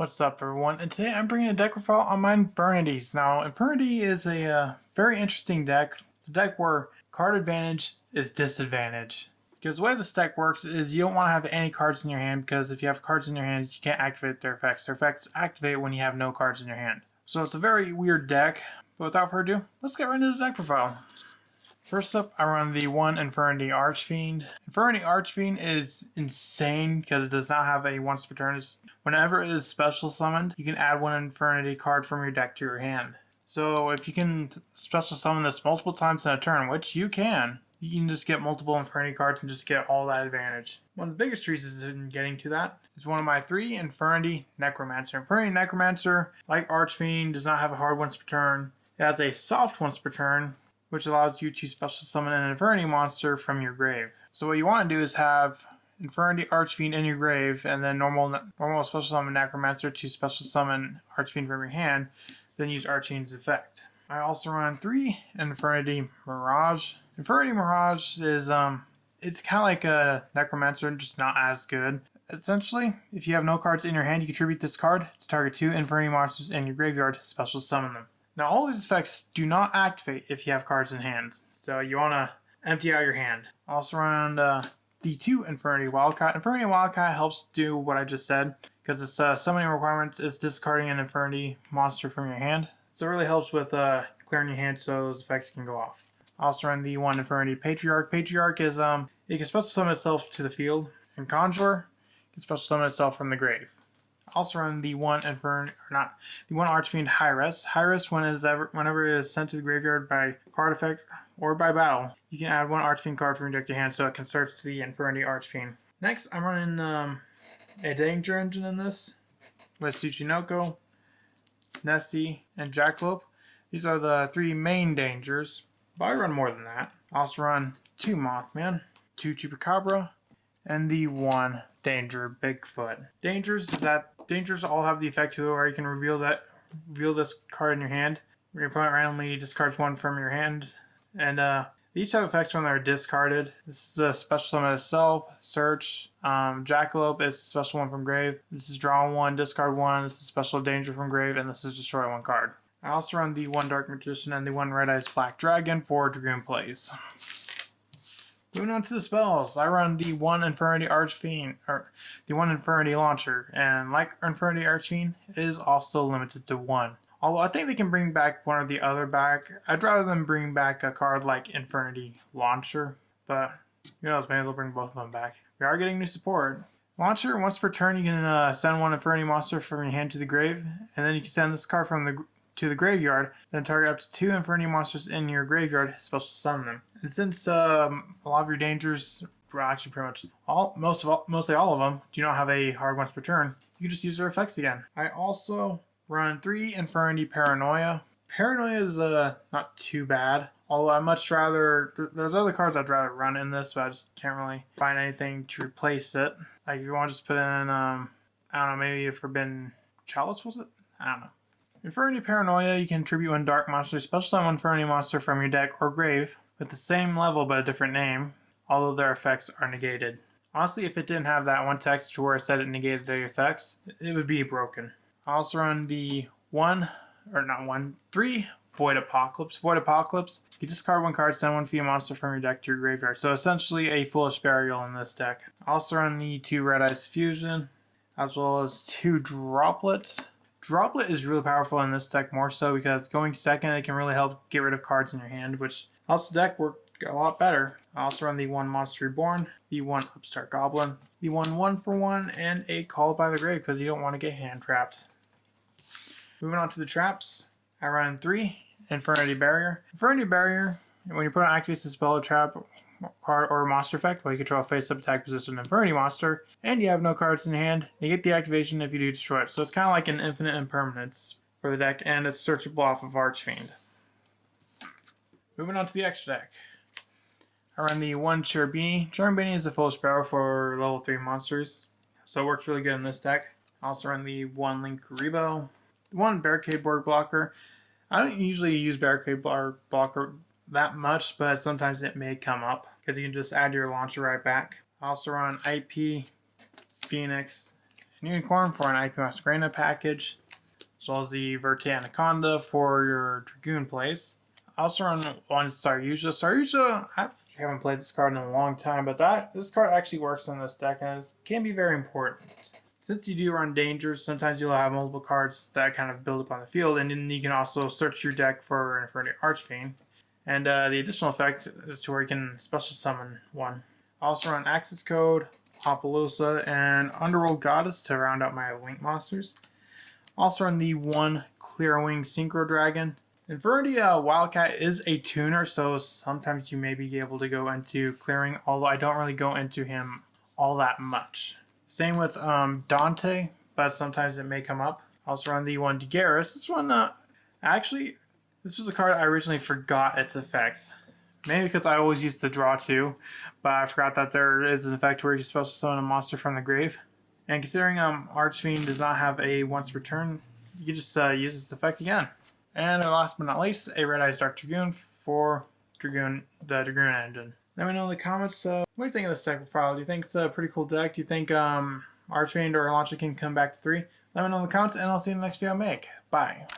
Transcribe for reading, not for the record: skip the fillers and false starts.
What's up, everyone? And today I'm bringing a deck profile on my Infernities. Now, Infernity is a very interesting deck. It's a deck where card advantage is disadvantage. Because the way this deck works is you don't want to have any cards in your hand, because if you have cards in your hands, you can't activate their effects. Their effects activate when you have no cards in your hand. So it's a very weird deck. But without further ado, let's get right into the deck profile. First up, I run the 1 Infernity Archfiend. Infernity Archfiend is insane because it does not have a once per turn. Whenever it is special summoned, you can add one Infernity card from your deck to your hand. So if you can special summon this multiple times in a turn, which you can just get multiple Infernity cards and just get all that advantage. One of the biggest reasons in getting to that is one of my 3 Infernity Necromancer. Infernity Necromancer, like Archfiend, does not have a hard once per turn. It has a soft once per turn, which allows you to special summon an Infernity monster from your grave. So what you want to do is have Infernity Archfiend in your grave, and then normal special summon Necromancer to special summon Archfiend from your hand, then use Archfiend's effect. I also run 3 Infernity Mirage. Infernity Mirage is it's kind of like a Necromancer, just not as good. Essentially, if you have no cards in your hand, you contribute this card to target 2 Infernity monsters in your graveyard, special summon them. Now, all these effects do not activate if you have cards in hand, so you want to empty out your hand. Also run the 2 Infernity Wildcat. Infernity Wildcat helps do what I just said, because its summoning requirements is discarding an Infernity monster from your hand. So it really helps with clearing your hand so those effects can go off. I also run the 1 Infernity Patriarch. Patriarch is, it can special summon itself to the field, and Conjure can special summon itself from the grave. Also run the 1 Archfiend High-Res. High-Res, whenever it is sent to the graveyard by card effect or by battle, you can add 1 Archfiend card from your deck to hand so it can search the Infernity Archfiend. Next, I'm running a Danger Engine in this with Tsuchinoko, Nessie, and Jackalope. These are the 3 main dangers, but I run more than that. I also run 2 Mothman, 2 Chupacabra, and the 1 Danger Bigfoot. Dangers all have the effect to where you can reveal this card in your hand. Your opponent randomly discards 1 from your hand, and these have effects when they're discarded. This is a special summon itself, search. Jackalope is a special 1 from grave. This is draw 1, discard 1. This is special danger from grave, and this is destroy 1 card. I also run the 1 Dark Magician and the 1 Red Eyes Black Dragon for Dragoon plays. Moving on to the spells, I run the 1 Infernity Archfiend, or the 1 Infernity Launcher, and like Infernity Archfiend, it is also limited to 1. Although I think they can bring back one or the other back. I'd rather them bring back a card like Infernity Launcher, but who knows, maybe they'll bring both of them back. We are getting new support. Launcher, once per turn, you can send 1 Infernity monster from your hand to the grave, and then you can send this card to the graveyard, then target up to 2 Infernity monsters in your graveyard, special summon them. And since a lot of your dangers, well, actually pretty much mostly all of them, do not have a hard once per turn, you can just use their effects again. I also run 3 Infernity Paranoia. Paranoia is not too bad, although I'd much rather, there's other cards I'd rather run in this, but I just can't really find anything to replace it. Like if you want to just put in, I don't know, maybe a Forbidden Chalice, was it? I don't know. Infernity Paranoia, you can tribute 1 Dark Monster, special summon 1 Infernity monster from your deck or grave with the same level but a different name, although their effects are negated. Honestly, if it didn't have that one text to where it said it negated their effects, it would be broken. I also run the 3 Void Apocalypse. Void Apocalypse, you discard 1 card, send 1 Fiend monster from your deck to your graveyard. So essentially a Foolish Burial in this deck. I also run the 2 Red Eyes Fusion, as well as 2 Droplet. Droplet is really powerful in this deck, more so because going second, it can really help get rid of cards in your hand, which helps the deck work a lot better. I also run the 1 Monster Reborn, the 1 Upstart Goblin, the 1 for 1, and a Call by the Grave because you don't want to get hand trapped. Moving on to the traps, I run 3 Infernity Barrier. Infernity Barrier, when you put on activates a spell, a trap, card, or a monster effect, while you control a face-up attack position Infernity monster, and you have no cards in hand, you get the activation if you do destroy it. So it's kind of like an infinite impermanence for the deck, and it's searchable off of Archfiend. Moving on to the extra deck. I run the 1 Cherubini. Cherubini is a full spell for level 3 monsters, so it works really good in this deck. I also run the 1 Link Rebo, the 1 Barricade Board Blocker. I don't usually use Barricade Board Blocker that much, but sometimes it may come up because you can just add your launcher right back. I also run IP, Phoenix, an Unicorn for an IP Masquerena package, as well as the Verte Anaconda for your Dragoon plays. I also run one Saryuja. Saryuja, I haven't played this card in a long time, but this card actually works in this deck and can be very important. Since you do run dangers, sometimes you'll have multiple cards that kind of build up on the field, and then you can also search your deck for an Infernity Archfiend. And the additional effect is to where you can special summon one. I also run Access Code, Apollousa, and Underworld Goddess to round out my Link monsters. Also run the one Clearwing Synchro Dragon. Infernity Wildcat is a tuner, so sometimes you may be able to go into clearing, although I don't really go into him all that much. Same with Dante, but sometimes it may come up. Also run the one Daenerys. This one, actually, this was a card I originally forgot its effects. Maybe because I always used the draw too, but I forgot that there is an effect where you can special summon a monster from the grave. And considering Archfiend does not have a once per turn, you can just use this effect again. And last but not least, a Red Eyes Dark Dragoon for the Dragoon engine. Let me know in the comments what do you think of this deck profile. Do you think it's a pretty cool deck? Do you think Archfiend or Launcher can come back to 3? Let me know in the comments, and I'll see you in the next video I make. Bye.